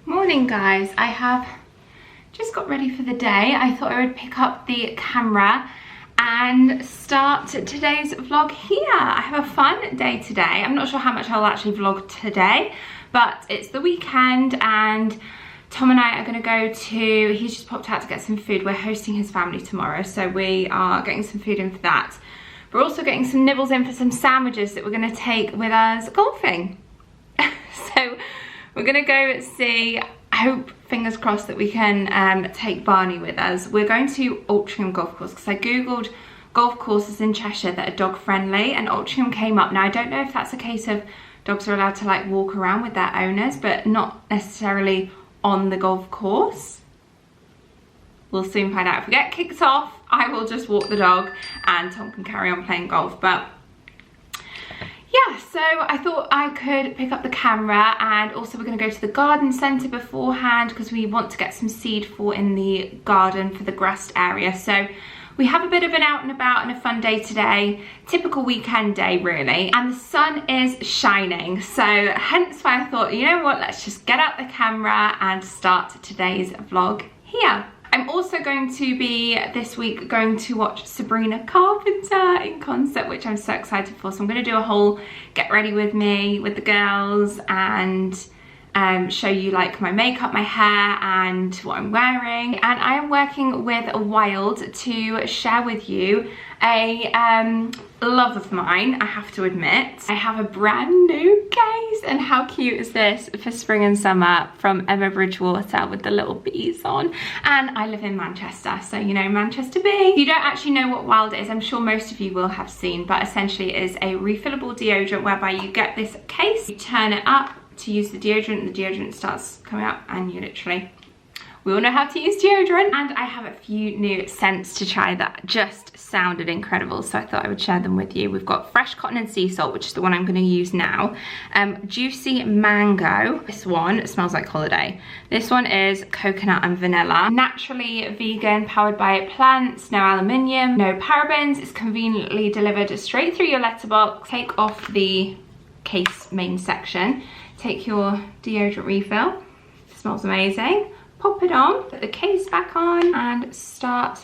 Morning guys, I have just got ready for the day. I thought I would pick up the camera and start today's vlog here. I have a fun day today. I'm not sure how much I'll actually vlog today, but it's the weekend and Tom and I are going to go to, he's just popped out to get some food. We're hosting his family tomorrow, so we are getting some food in for that. We're also getting some nibbles in for some sandwiches that we're going to take with us golfing. So we're going to go see, I hope, fingers crossed, that we can take Barney with us. We're going to Altrincham Golf Course because I googled golf courses in Cheshire that are dog friendly and Altrincham came up. Now I don't know if that's a case of dogs are allowed to like walk around with their owners but not necessarily on the golf course. We'll soon find out. If we get kicked off, I will just walk the dog and Tom can carry on playing golf. But yeah, so I thought I could pick up the camera, and also we're going to go to the garden centre beforehand because we want to get some seed for in the garden for the grassed area. So we have a bit of an out and about and a fun day today, typical weekend day really, and the sun is shining, so hence why I thought, you know what, let's just get out the camera and start today's vlog here. I'm also going to be, this week, going to watch Sabrina Carpenter in concert, which I'm so excited for. So I'm going to do a whole get ready with me with the girls and show you like my makeup, my hair and what I'm wearing. And I am working with Wild to share with you a love of mine, I have to admit. I have a brand new case, and how cute is this, for spring and summer, from Emma Bridgewater with the little bees on. And I live in Manchester, so you know Manchester bee. If you don't actually know what Wild is, I'm sure most of you will have seen, but essentially it is a refillable deodorant whereby you get this case, you turn it up to use the deodorant starts coming up, and you literally, we all know how to use deodorant. And I have a few new scents to try that just sounded incredible, so I thought I would share them with you. We've got Fresh Cotton and Sea Salt, which is the one I'm going to use now. Juicy Mango, this one smells like holiday. This one is Coconut and Vanilla. Naturally vegan, powered by plants, no aluminium, no parabens. It's conveniently delivered straight through your letterbox. Take off the case main section, take your deodorant refill, it smells amazing, pop it on, put the case back on and start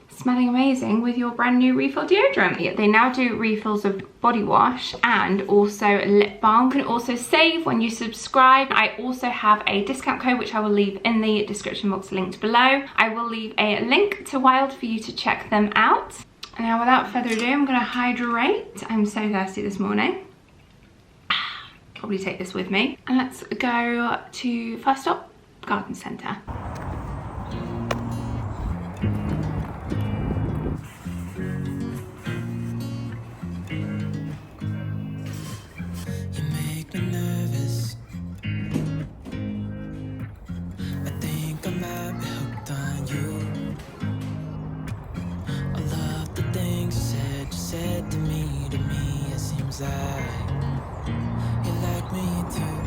smelling amazing with your brand new refill deodorant. Yeah, they now do refills of body wash and also lip balm. You can also save when you subscribe. I also have a discount code which I will leave in the description box linked below. I will leave a link to Wild for you to check them out. And now without further ado, I'm going to hydrate. I'm so thirsty this morning. Probably take this with me. And let's go to, first stop, garden centre. You make me nervous. I think I might be hooked on you. I love the things you said to me, it seems like you like me too.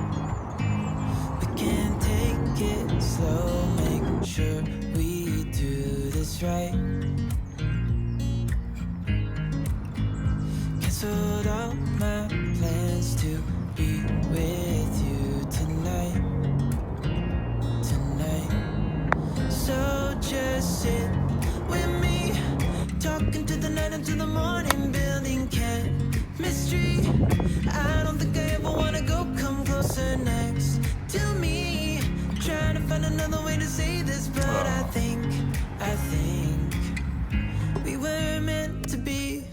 We can take it slow, make sure we do this right. Canceled all my plans to be with you tonight. So just sit with me, talking to the night until the morning, building chemistry. I don't think I ever wanna go, come closer next to me. Trying to find another way to say this, but I think we were meant to be.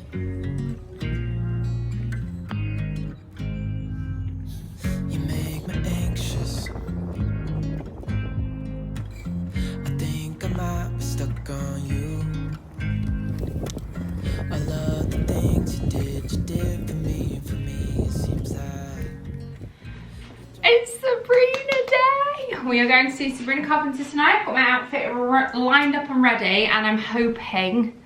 You make me anxious. I think I might be stuck on you. I love the things you did for me, it seems like. It's Sabrina Day! We are going to see Sabrina Carpenter tonight. I've got my outfit lined up and ready, and I'm hoping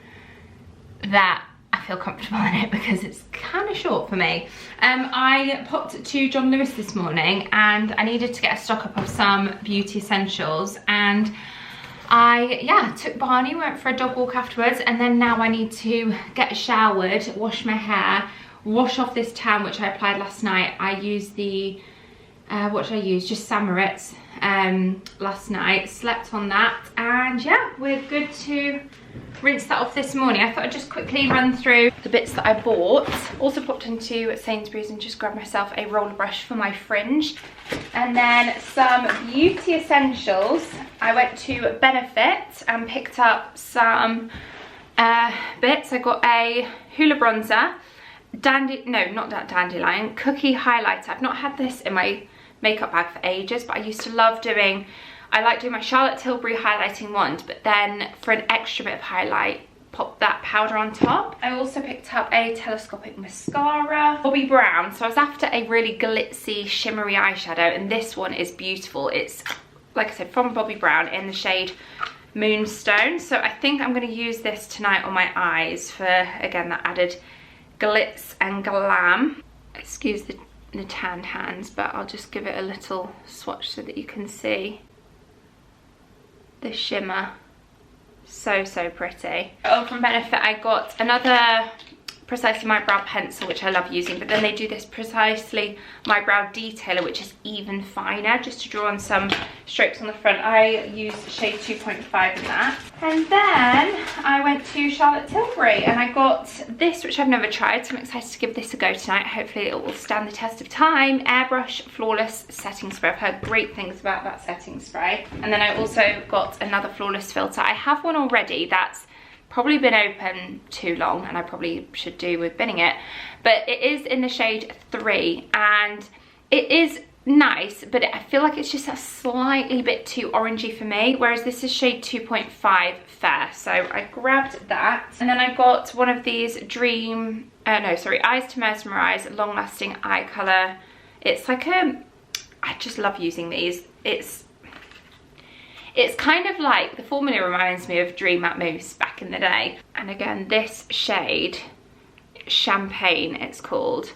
that I feel comfortable in it because it's kind of short for me. I popped to John Lewis this morning and I needed to get a stock up of some beauty essentials, and I took Barney, went for a dog walk afterwards, and then now I need to get showered, wash my hair, wash off this tan which I applied last night. I used the what should I use? Just Samarit's last night, slept on that, and yeah, we're good to rinse that off this morning. I thought I'd just quickly run through the bits that I bought. Also popped into Sainsbury's and just grabbed myself a roller brush for my fringe, and then some beauty essentials. I went to Benefit and picked up some bits. I got a Hoola bronzer, dandelion cookie highlighter. I've not had this in my makeup bag for ages, but I used to love doing, I like doing my Charlotte Tilbury highlighting wand, but then for an extra bit of highlight, pop that powder on top. I also picked up a telescopic mascara, Bobbi Brown. So I was after a really glitzy, shimmery eyeshadow, and this one is beautiful. It's, like I said, from Bobbi Brown in the shade Moonstone. So I think I'm going to use this tonight on my eyes for, again, that added glitz and glam. Excuse the tanned hands, but I'll just give it a little swatch so that you can see the shimmer. So pretty. Oh, from Benefit I got another Precisely My Brow pencil, which I love using, but then they do this Precisely My Brow detailer, which is even finer, just to draw on some strokes on the front. I use shade 2.5 in that. And then I went to Charlotte Tilbury and I got this, which I've never tried, so I'm excited to give this a go tonight. Hopefully it will stand the test of time. Airbrush Flawless Setting Spray. I've heard great things about that setting spray. And then I also got another Flawless filter. I have one already that's probably been open too long, and I probably should do with binning it, but it is in the shade 3 and it is nice, but I feel like it's just a slightly bit too orangey for me, whereas this is shade 2.5 fair. So I grabbed that, and then I got one of these Eyes to Mesmerize long lasting eye color. It's like I just love using these. It's kind of like, the formula reminds me of Dream Matte Mousse back in the day. And again, this shade, Champagne it's called,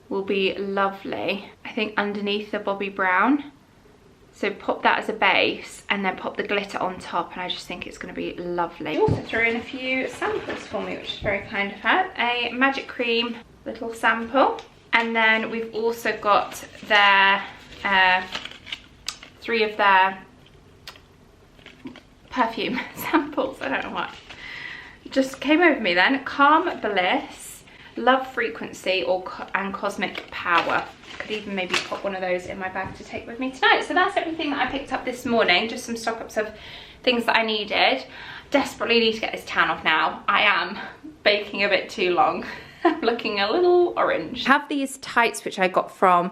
will be lovely, I think, underneath the Bobbi Brown. So pop that as a base and then pop the glitter on top, and I just think it's going to be lovely. She also threw in a few samples for me, which is very kind of her. A Magic Cream little sample. And then we've also got their 3 of their perfume samples. I don't know what just came over me then. Calm Bliss, Love Frequency, and Cosmic Power. Could even maybe pop one of those in my bag to take with me tonight. So that's everything that I picked up this morning, just some stock-ups of things that I needed. Desperately need to get this tan off now. I am baking a bit too long. I'm looking a little orange. I have these tights which I got from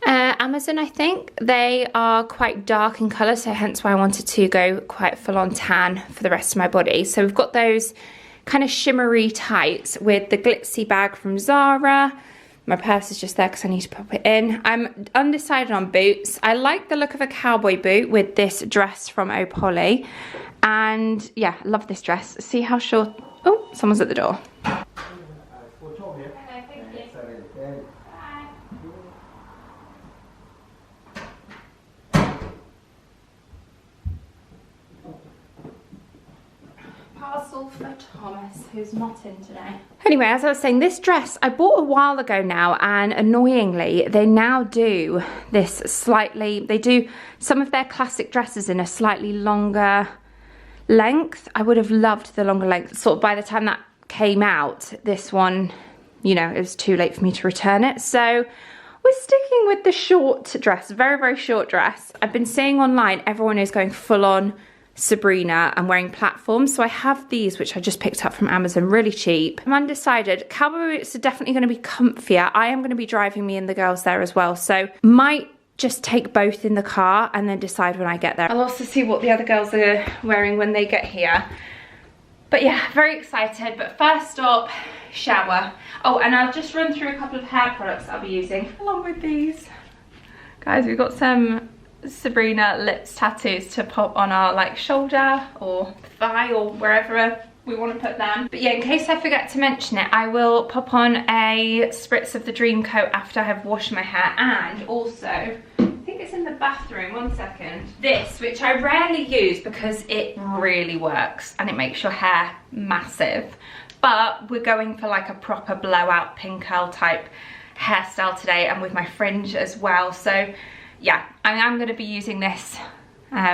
Amazon, I think. They are quite dark in colour, so hence why I wanted to go quite full on tan for the rest of my body. So we've got those kind of shimmery tights with the glitzy bag from Zara. My purse is just there because I need to pop it in. I'm undecided on boots. I like the look of a cowboy boot with this dress from Opoly. And yeah, love this dress. See how short... Oh, someone's at the door. Parcel for Thomas, who's not in today. Anyway, as I was saying, this dress I bought a while ago now, and annoyingly they now do this slightly, they do some of their classic dresses in a slightly longer length. I would have loved the longer length. Sort of by the time that came out, this one, you know, it was too late for me to return it. So we're sticking with the short dress, very short dress. I've been seeing online everyone is going full on Sabrina and wearing platforms, so I have these which I just picked up from Amazon, really cheap. I'm undecided. Cowboy boots are definitely going to be comfier. I am going to be driving me and the girls there as well, so might just take both in the car and then decide when I get there. I'll also see what the other girls are wearing when they get here. But yeah, very excited. But first up, shower. Oh, and I'll just run through a couple of hair products I'll be using along with these. Guys, we've got some Sabrina lips tattoos to pop on our like shoulder or thigh or wherever we want to put them. But yeah, in case I forget to mention it, I will pop on a spritz of the Dream Coat after I have washed my hair. And also, I think it's in the bathroom, 1 second, this, which I rarely use because it really works and it makes your hair massive, but we're going for like a proper blowout pin curl type hairstyle today, and with my fringe as well. So yeah, I'm going to be using this,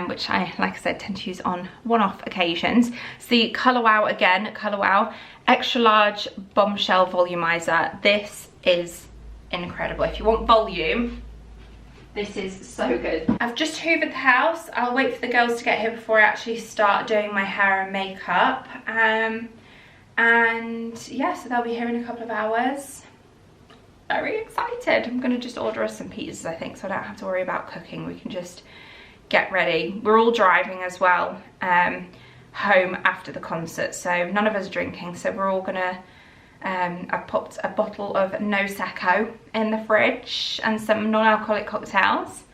which I, like I said, tend to use on one-off occasions. It's the Colour Wow again, Colour Wow Extra Large Bombshell Volumizer. This is incredible. If you want volume, this is so good. I've just hoovered the house. I'll wait for the girls to get here before I actually start doing my hair and makeup. And yeah, so they'll be here in a couple of hours. Very excited. I'm gonna just order us some pizzas, I think, so I don't have to worry about cooking. We can just get ready. We're all driving as well home after the concert, so none of us are drinking, so we're all gonna I popped a bottle of Prosecco in the fridge and some non-alcoholic cocktails,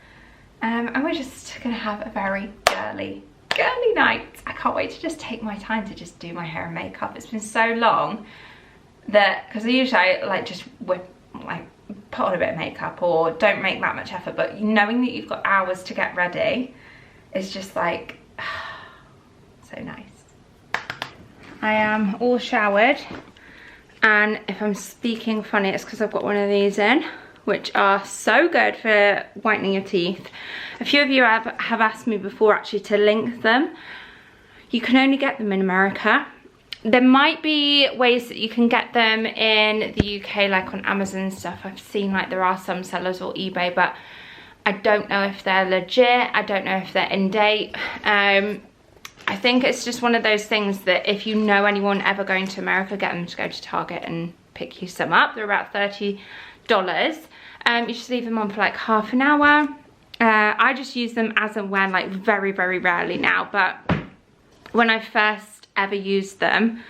and we're just gonna have a very girly night. I can't wait to just take my time to just do my hair and makeup. It's been so long that, because usually I like just put on a bit of makeup or don't make that much effort, but knowing that you've got hours to get ready is just like so nice. I am all showered, and if I'm speaking funny, it's because I've got one of these in, which are so good for whitening your teeth. A few of you have asked me before actually to link them. You can only get them in America. There might be ways that you can get them in the UK, like on Amazon and stuff. I've seen like there are some sellers, or eBay, but I don't know if they're legit. I don't know if they're in date. I think it's just one of those things that if you know anyone ever going to America, get them to go to Target and pick you some up. They're about $30. You just leave them on for like half an hour. I just use them as and when, like very rarely now, but when I first ever used them,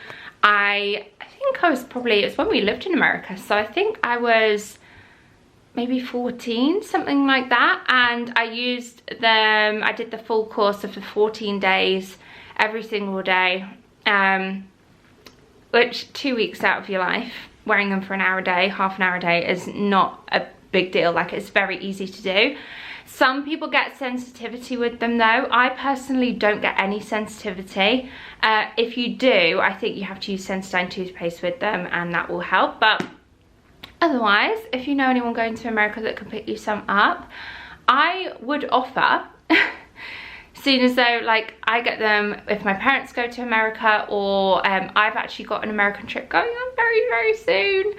I think I was probably, it was when we lived in America, so I think I was maybe 14, something like that, and I used them. I did the full course of the 14 days every single day, which 2 weeks out of your life, wearing them for an hour a day, half an hour a day, is not a big deal. Like, it's very easy to do. Some people get sensitivity with them though. I personally don't get any sensitivity. If you do, I think you have to use Sensodyne toothpaste with them, and that will help. But otherwise, if you know anyone going to America that can pick you some up, I would offer, seeing as though like I get them if my parents go to America, or I've actually got an American trip going on very soon,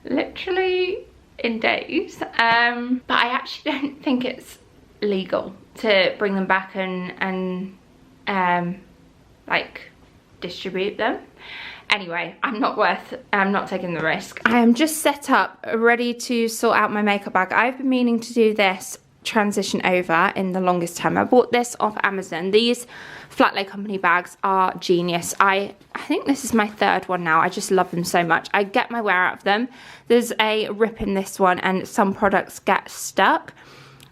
literally in days, but I actually don't think it's legal to bring them back and like distribute them. Anyway, I'm not taking the risk. I am just set up, ready to sort out my makeup bag. I've been meaning to do this transition over in the longest time. I bought this off Amazon. These Flat Lay Company bags are genius. I think this is my third one now. I just love them so much. I get my wear out of them. There's a rip in this one, and some products get stuck,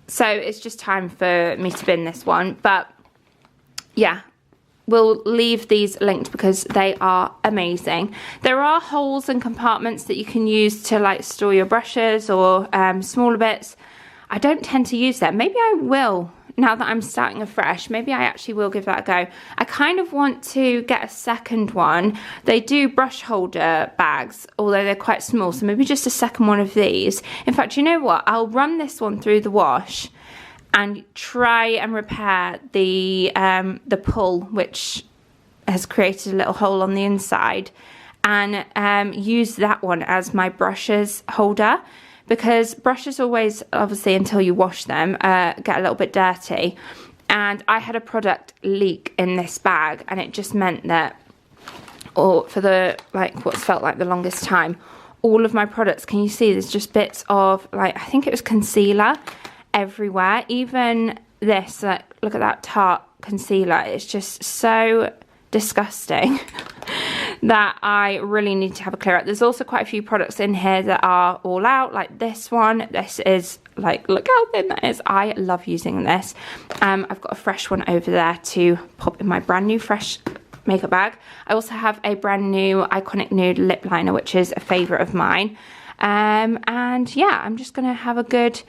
so it's just time for me to bin this one. But yeah, we'll leave these linked because they are amazing. There are holes and compartments that you can use to like store your brushes or smaller bits. I don't tend to use them. Maybe I will now that I'm starting afresh. Maybe I actually will give that a go. I kind of want to get a second one. They do brush holder bags, although they're quite small, so maybe just a second one of these. In fact, you know what? I'll run this one through the wash and try and repair the pull, which has created a little hole on the inside, and use that one as my brushes holder, because brushes always, obviously until you wash them, get a little bit dirty, and I had a product leak in this bag, and it just meant that, or for the like what's felt like the longest time, all of my products, can you see there's just bits of like, I think it was concealer everywhere. Even this, like, look at that Tarte concealer. It's just so disgusting that I really need to have a clear out. There's also quite a few products in here that are all out, like this one. This is like, look how thin that is. I love using this. I've got a fresh one over there to pop in my brand new fresh makeup bag. I also have a brand new Iconic Nude lip liner, which is a favorite of mine. And yeah, I'm just gonna have a good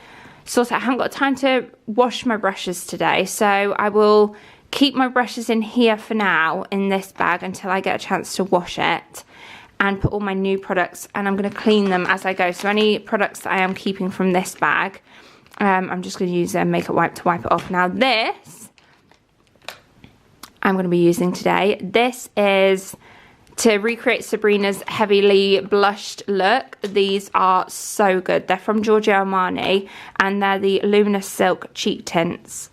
sort out. I haven't got time to wash my brushes today, so I will keep my brushes in here for now in this bag until I get a chance to wash it, and put all my new products, and I'm going to clean them as I go. So any products that I am keeping from this bag, I'm just going to use a makeup wipe to wipe it off. Now this, I'm going to be using today. This is to recreate Sabrina's heavily blushed look. These are so good. They're from Giorgio Armani, and they're the Luminous Silk Cheek Tints.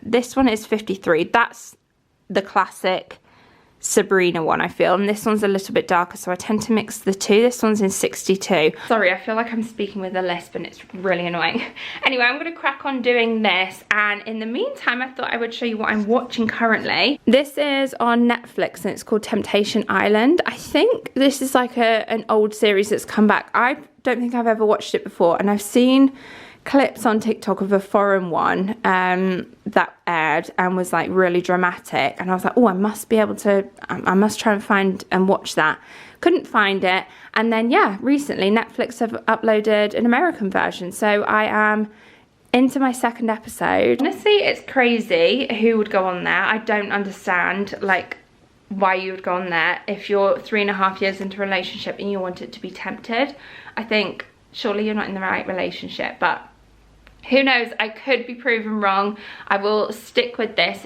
This one is 53. That's the classic Sabrina one, I feel, and this one's a little bit darker, so I tend to mix the two. This one's in 62. Sorry, I feel like I'm speaking with a lisp and it's really annoying. Anyway, I'm going to crack on doing this, and in the meantime I thought I would show you what I'm watching currently. This is on Netflix and it's called Temptation Island. I think this is like an old series that's come back. I don't think I've ever watched it before, and I've seen clips on TikTok of a foreign one that aired and was like really dramatic, and I was like, oh, I must be able to, I must try and find and watch that. Couldn't find it, and then yeah, recently Netflix have uploaded an American version, so I am into my second episode. Honestly, it's crazy who would go on there. I don't understand like why you would go on there if you're 3.5 years into a relationship and you want it to be tempted. I think surely you're not in the right relationship, but who knows, I could be proven wrong. I will stick with this.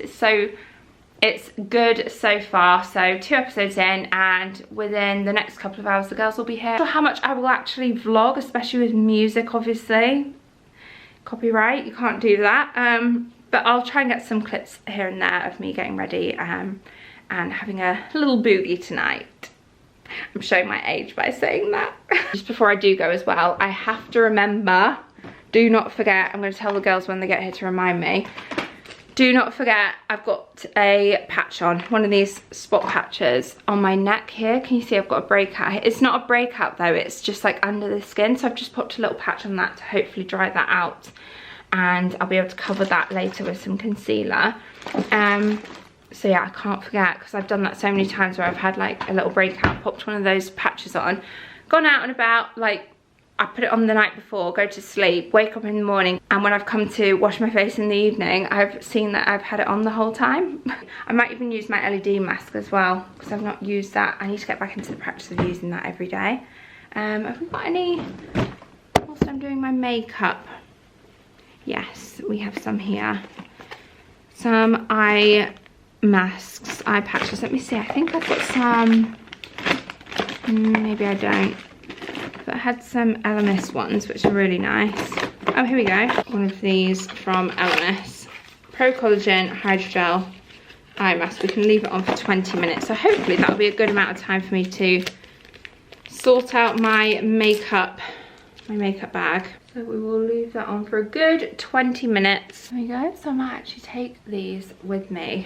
It's good so far. So 2 episodes in, and within the next couple of hours the girls will be here. I'm not sure how much I will actually vlog, especially with music, obviously. Copyright, you can't do that. But I'll try and get some clips here and there of me getting ready and having a little boogie tonight. I'm showing my age by saying that. Just before I do go as well, I have to remember, do not forget, I'm going to tell the girls when they get here to remind me, do not forget I've got a patch on, one of these spot patches on my neck here. Can you see I've got a breakout? It's not a breakout though, it's just like under the skin, so I've just popped a little patch on that to hopefully dry that out, and I'll be able to cover that later with some concealer. So yeah, I can't forget, because I've done that so many times where I've had like a little breakout, popped one of those patches on, gone out and about, like I put it on the night before, go to sleep, wake up in the morning, and when I've come to wash my face in the evening, I've seen that I've had it on the whole time. I might even use my LED mask as well, because I've not used that. I need to get back into the practice of using that every day. Have we got any, whilst I'm doing my makeup? Yes, we have some here. Some eye masks, eye patches. Let me see, I think I've got some, maybe I don't. But I had some LMS ones, which are really nice. Oh, here we go. One of these from LMS. Pro Collagen Hydrogel Eye Mask. We can leave it on for 20 minutes. So hopefully that'll be a good amount of time for me to sort out my makeup bag. So we will leave that on for a good 20 minutes. There we go. So I might actually take these with me.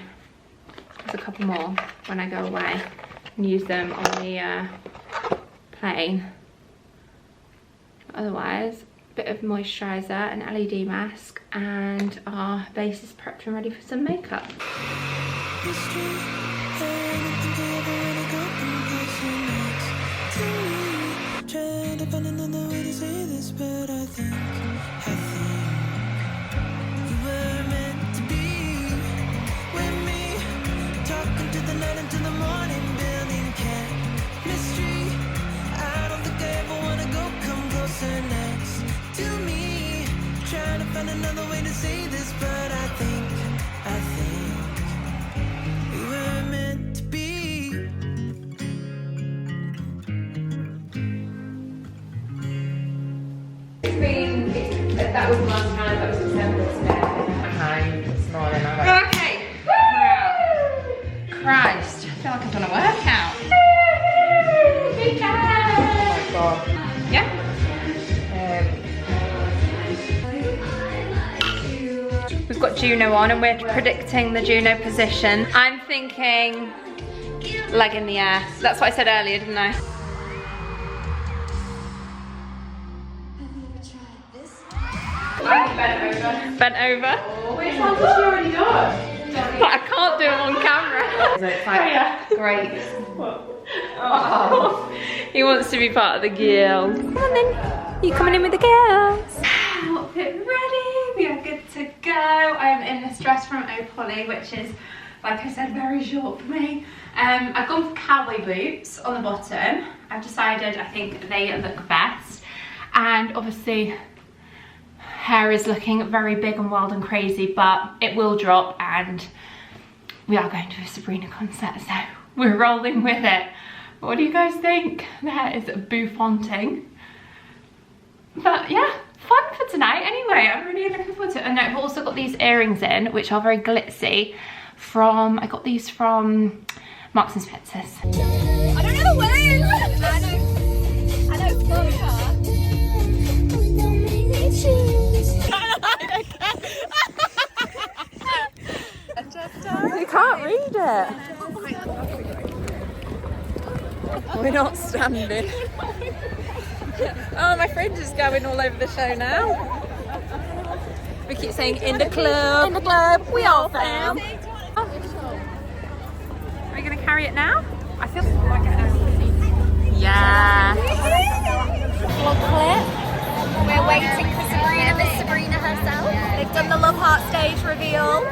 There's a couple more when I go away and use them on the plane. Otherwise, a bit of moisturiser, an LED mask, and our base is prepped and ready for some makeup. Trying to find another way to say this, but I think you were meant to be with me, talking to the night until the morning, building chemistry. I don't think I ever wanna go come closer next to me, trying to find another way to say this, but I think we were meant to be. That was last time, that was December today. This morning, okay. Woo! Christ, I feel like I've done a workout. Big guy. Oh my god. Yeah. We've got Juno on and we're predicting the Juno position. I'm thinking leg in the air. That's what I said earlier, didn't I? Bent over. Oh, wait, how did she already do it? But I can't do it on camera. So it's like, great. Oh. He wants to be part of the girls. Come on then, you coming in with the girls? Outfit ready, we are good to go. I'm in this dress from Opoly, which is, like I said, very short for me. I've gone for cowboy boots on the bottom. I've decided I think they look best. And obviously, hair is looking very big and wild and crazy, but it will drop and we are going to a Sabrina concert, so we're rolling with it. What do you guys think? The hair is bouffanting. But yeah, fun for tonight anyway. I'm really looking forward to it. And I've also got these earrings in, which are very glitzy from, I got these from Marks and Spencer's. I don't know the words! I know vodka. You can't read it. We're not standing. Oh, my fringe is going all over the show now. We keep saying in the club. In the club, we all found. Are we going to carry it now? I feel like it. Yeah. Vlog clip. We're waiting for Sabrina, Miss Sabrina herself. They've done the Love Heart stage reveal.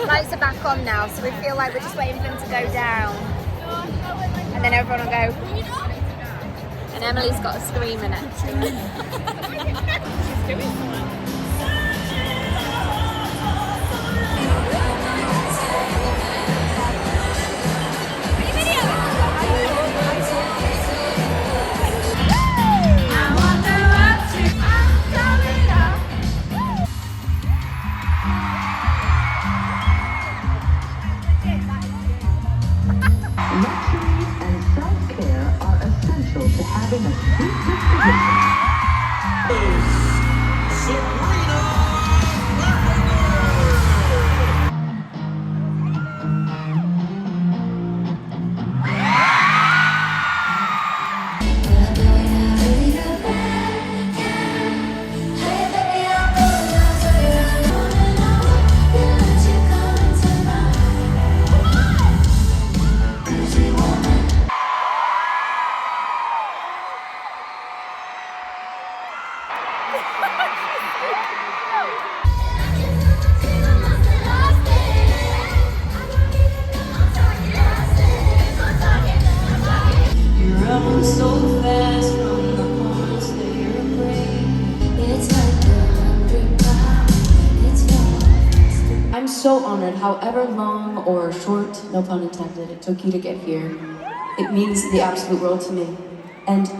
Lights are back on now, so we feel like we're just waiting for them to go down. And then everyone will go. And Emily's got a scream in it. She's doing something. I'm so honored, however long or short, no pun intended, it took you to get here. It means the absolute world to me. And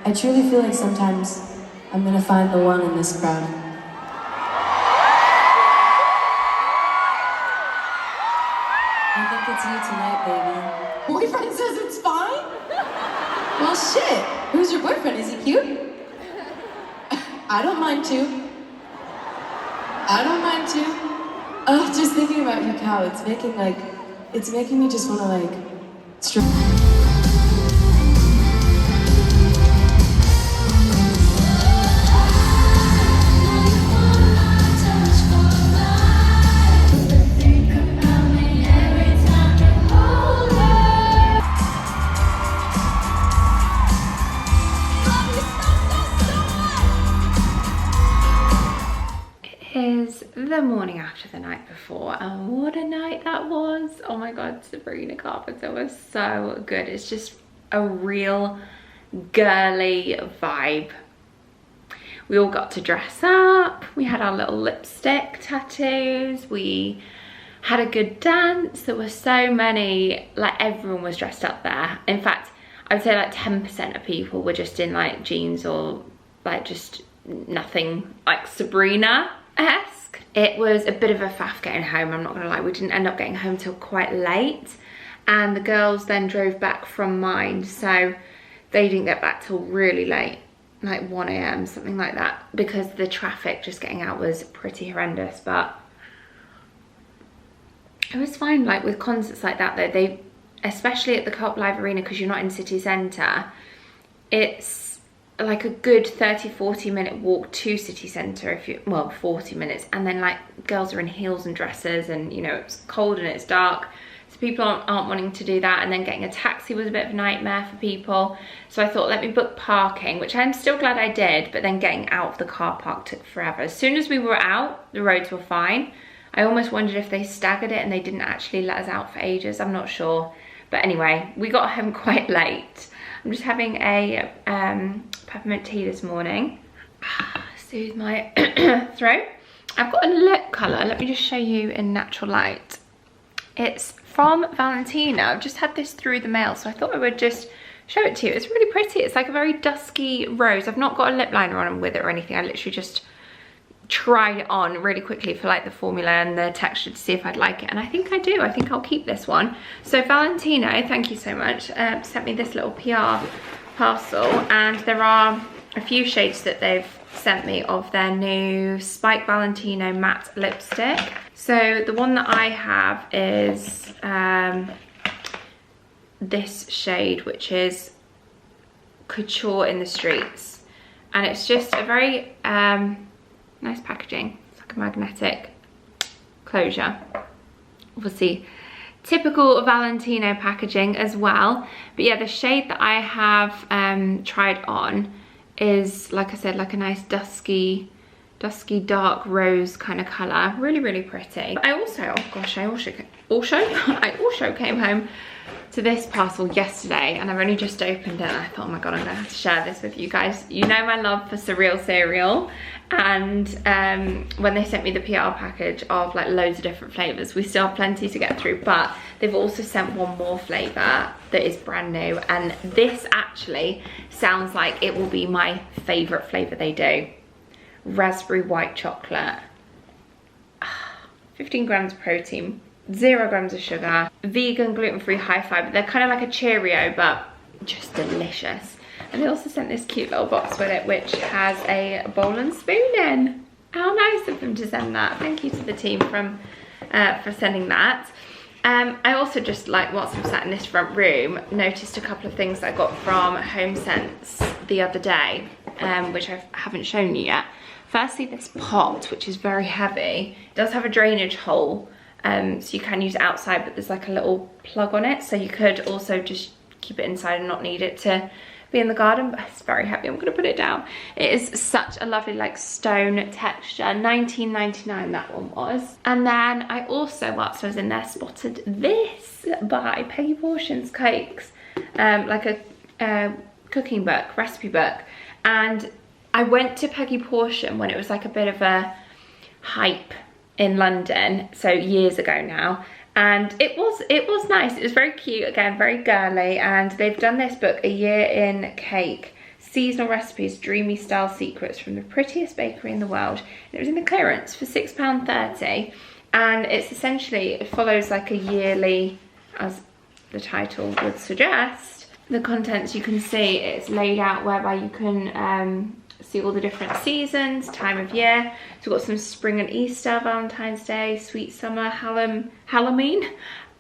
I truly feel like sometimes I'm gonna find the one in this crowd. I think it's you tonight, baby. Boyfriend says it's fine? Well, shit. Who's your boyfriend? Is he cute? I don't mind too. I don't mind too. Oh, just thinking about you, Cal, it's making me just wanna Is the morning after the night before, and what a night that was. Oh my god, Sabrina Carpenter was so good. It's just a real girly vibe. We all got to dress up, we had our little lipstick tattoos, we had a good dance. There were so many, like everyone was dressed up there. In fact, I would say like 10% of people were just in like jeans or like just nothing like Sabrina-esque. It was a bit of a faff getting home, I'm not gonna lie. We didn't end up getting home till quite late, and the girls then drove back from mine, so they didn't get back till really late, like 1 AM, something like that, because the traffic just getting out was pretty horrendous. But it was fine. Like with concerts like that though, they, especially at the Co-op Live Arena, because you're not in city centre, it's like a good 30-40 minute walk to city centre, if you, well, 40 minutes, and then like girls are in heels and dresses, and you know it's cold and it's dark, so people aren't wanting to do that, and then getting a taxi was a bit of a nightmare for people. So I thought, let me book parking, which I'm still glad I did, but then getting out of the car park took forever. As soon as we were out, the roads were fine. I almost wondered if they staggered it and they didn't actually let us out for ages, I'm not sure. But anyway, we got home quite late. I'm just having a peppermint tea this morning. soothe my throat. I've got a lip colour, let me just show you in natural light. It's from Valentino. I've just had this through the mail, so I thought I would just show it to you. It's really pretty. It's like a very dusky rose. I've not got a lip liner on with it or anything. I literally just tried it on really quickly for like the formula and the texture to see if I'd like it, and I think I do. I think I'll keep this one. So Valentino, thank you so much, sent me this little PR parcel, and there are a few shades that they've sent me of their new Spike Valentino matte lipstick. So the one that I have is this shade, which is Couture in the Streets, and it's just a very nice packaging. It's like a magnetic closure. Obviously typical Valentino packaging as well. But yeah, the shade that I have tried on is, like I said, like a nice dusky dark rose kind of colour. Really, really pretty. I also, oh gosh, I also came home to this parcel yesterday, and I've only just opened it, and I thought, oh my god, I'm gonna have to share this with you guys. You know my love for surreal cereal, and when they sent me the PR package of like loads of different flavours, we still have plenty to get through, but they've also sent one more flavour that is brand new, and this actually sounds like it will be my favourite flavour they do. Raspberry white chocolate. 15 grams of protein, 0 grams of sugar, vegan, gluten-free, high fibre. They're kind of like a Cheerio, but just delicious. And they also sent this cute little box with it, which has a bowl and spoon in. How nice of them to send that. Thank you to the team from for sending that. I also just, like, whilst I'm sat in this front room, noticed a couple of things that I got from HomeSense the other day, which I haven't shown you yet. Firstly, this pot, which is very heavy, does have a drainage hole, so you can use it outside, but there's like a little plug on it, so you could also just keep it inside and not need it to be in the garden, but it's very heavy. I'm gonna put it down. It is such a lovely like stone texture. $19.99 that one was. And then I also, whilst I was in there, spotted this by Peggy Portion's Cakes, like a cooking book, recipe book. And I went to Peggy Portion when it was like a bit of a hype in London, so years ago now, and it was nice. It was very cute, again, very girly, and they've done this book, A Year in Cake, Seasonal Recipes, Dreamy Style Secrets from the Prettiest Bakery in the World. And it was in the clearance for £6.30, and it's essentially, it follows like a yearly, as the title would suggest. The contents, you can see it's laid out whereby you can see all the different seasons, time of year. So we've got some spring and Easter, Valentine's Day, sweet summer, Halloween,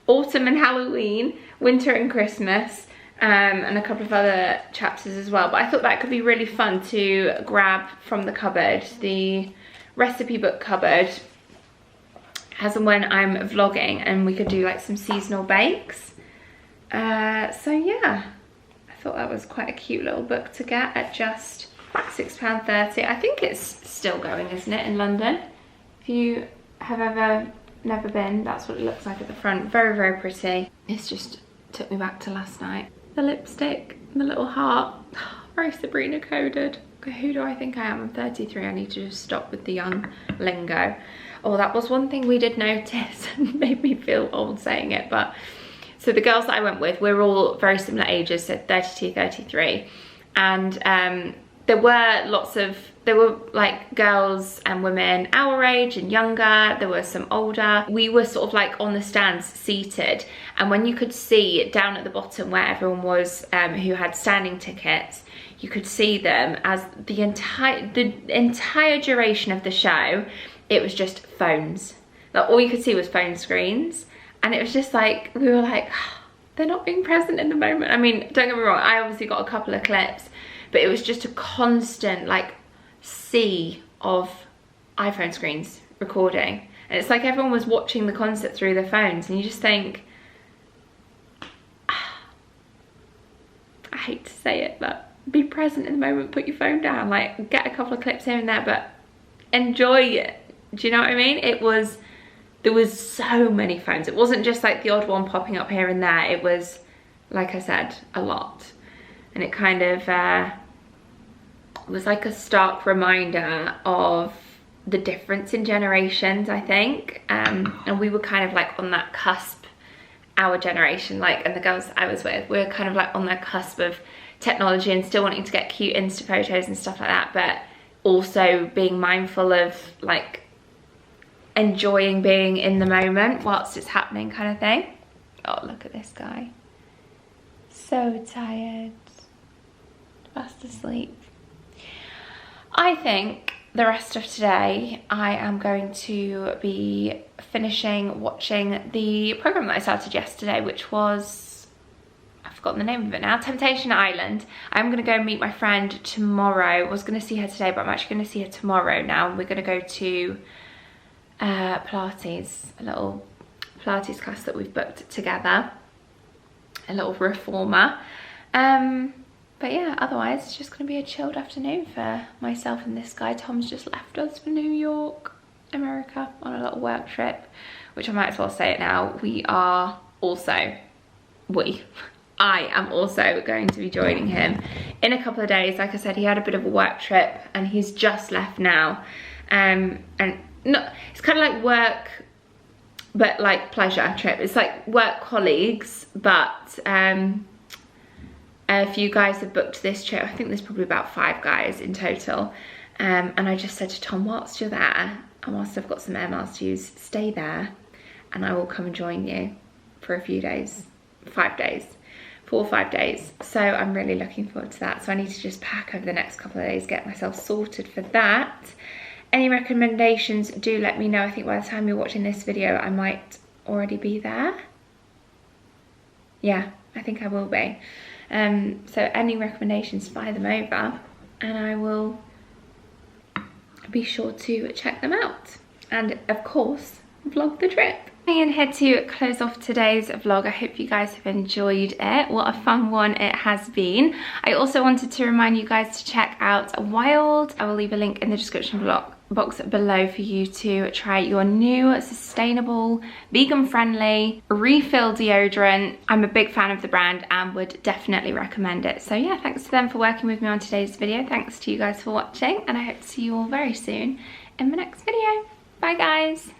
autumn and Halloween, winter and Christmas, and a couple of other chapters as well. But I thought that could be really fun to grab from the cupboard, the recipe book cupboard, as and when I'm vlogging, and we could do like some seasonal bakes. So yeah, I thought that was quite a cute little book to get at just £6.30. I think it's still going, isn't it, in London? If you have ever never been, that's what it looks like at the front. Very, very pretty. It's just took me back to last night. The lipstick, the little heart, very Sabrina coded. Okay, who do I think I am? I'm 33. I need to just stop with the young lingo. Oh, that was one thing we did notice and made me feel old saying it, but so the girls that I went with, we're all very similar ages, so 32, 33, and there were like girls and women our age and younger. There were some older. We were sort of like on the stands seated, and when you could see down at the bottom where everyone was who had standing tickets, you could see them as the entire duration of the show. It was just phones. Like, all you could see was phone screens, and it was just like, we were like, oh, they're not being present in the moment. I mean, don't get me wrong, I obviously got a couple of clips, but it was just a constant like sea of iPhone screens recording, and it's like everyone was watching the concert through their phones, and you just think, I hate to say it, but be present in the moment, put your phone down, like get a couple of clips here and there, but enjoy it. Do you know what I mean? There was so many phones. It wasn't just like the odd one popping up here and there. It was, like I said, a lot. And it kind of was like a stark reminder of the difference in generations, I think. And we were kind of like on that cusp, our generation, like, and the girls I was with, we were kind of like on that cusp of technology and still wanting to get cute Insta photos and stuff like that, but also being mindful of like enjoying being in the moment whilst it's happening, kind of thing. Oh, look at this guy. So tired. Fast asleep. I think the rest of today I am going to be finishing watching the programme that I started yesterday, which was, I've forgotten the name of it now, Temptation Island. I'm going to go and meet my friend tomorrow. I was going to see her today, but I'm actually going to see her tomorrow now. We're going to go to Pilates, a little Pilates class that we've booked together, a little reformer. But yeah, otherwise it's just going to be a chilled afternoon for myself and this guy. Tom's just left us for New York, America, on a little work trip, which I might as well say it now. I am also going to be joining him in a couple of days. Like I said, he had a bit of a work trip and he's just left now. And no, it's kind of like work, but like pleasure trip. It's like work colleagues, but a few guys have booked this trip. I think there's probably about 5 guys in total. And I just said to Tom, whilst you're there, and whilst I've got some air miles to use, stay there and I will come and join you for a few days, 5 days, 4 or 5 days. So I'm really looking forward to that. So I need to just pack over the next couple of days, get myself sorted for that. Any recommendations, do let me know. I think by the time you're watching this video, I might already be there. Yeah, I think I will be. So any recommendations, fire them over and I will be sure to check them out. And of course, vlog the trip. And here to close off today's vlog. I hope you guys have enjoyed it. What a fun one it has been. I also wanted to remind you guys to check out Wild. I will leave a link in the description box below for you to try your new sustainable, vegan friendly refill deodorant. I'm a big fan of the brand and would definitely recommend it. So yeah, thanks to them for working with me on today's video. Thanks to you guys for watching and I hope to see you all very soon in my next video. Bye guys.